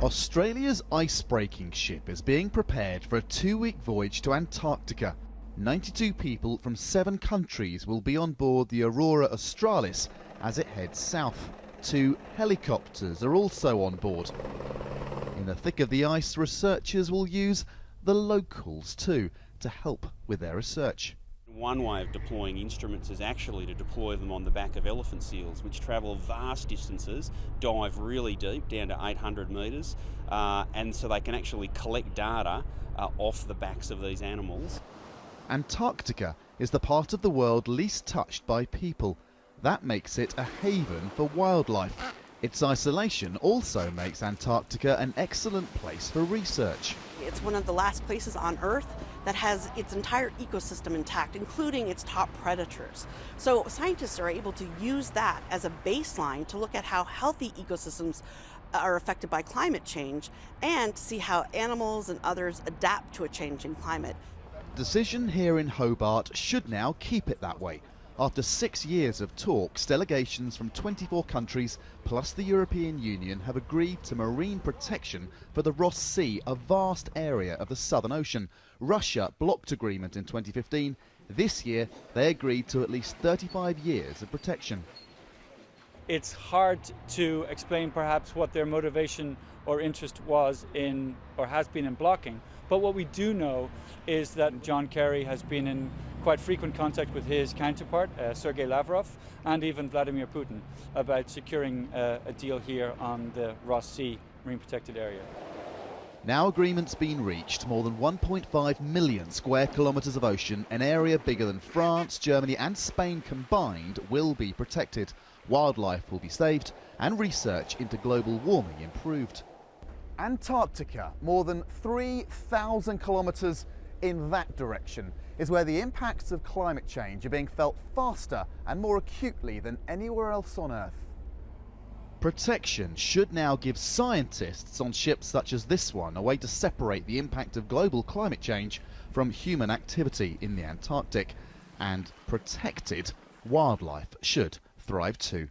Australia's ice-breaking ship is being prepared for a 2-week voyage to Antarctica. 92 people from 7 countries will be on board the Aurora Australis as it heads south. 2 helicopters are also on board. In the thick of the ice, researchers will use the locals too to help with their research. One way of deploying instruments is actually to deploy them on the back of elephant seals, which travel vast distances, dive really deep, down to 800 metres, and so they can actually collect data off the backs of these animals. Antarctica is the part of the world least touched by people. That makes it a haven for wildlife. Its isolation also makes Antarctica an excellent place for research. It's one of the last places on Earth that has its entire ecosystem intact, including its top predators. So scientists are able to use that as a baseline to look at how healthy ecosystems are affected by climate change and to see how animals and others adapt to a changing climate. Decision here in Hobart should now keep it that way. After 6 years of talks, delegations from 24 countries plus the European Union have agreed to marine protection for the Ross Sea, a vast area of the Southern Ocean. Russia blocked agreement in 2015. This year, they agreed to at least 35 years of protection. It's hard to explain perhaps what their motivation or interest was in, or has been in blocking. But what we do know is that John Kerry has been in quite frequent contact with his counterpart, Sergei Lavrov, and even Vladimir Putin about securing a deal here on the Ross Sea marine protected area. Now agreement's been reached, more than 1.5 million square kilometres of ocean, an area bigger than France, Germany and Spain combined, will be protected. Wildlife will be saved and research into global warming improved. Antarctica, more than 3,000 kilometres in that direction, is where the impacts of climate change are being felt faster and more acutely than anywhere else on Earth. Protection should now give scientists on ships such as this one a way to separate the impact of global climate change from human activity in the Antarctic. And protected wildlife should thrive too.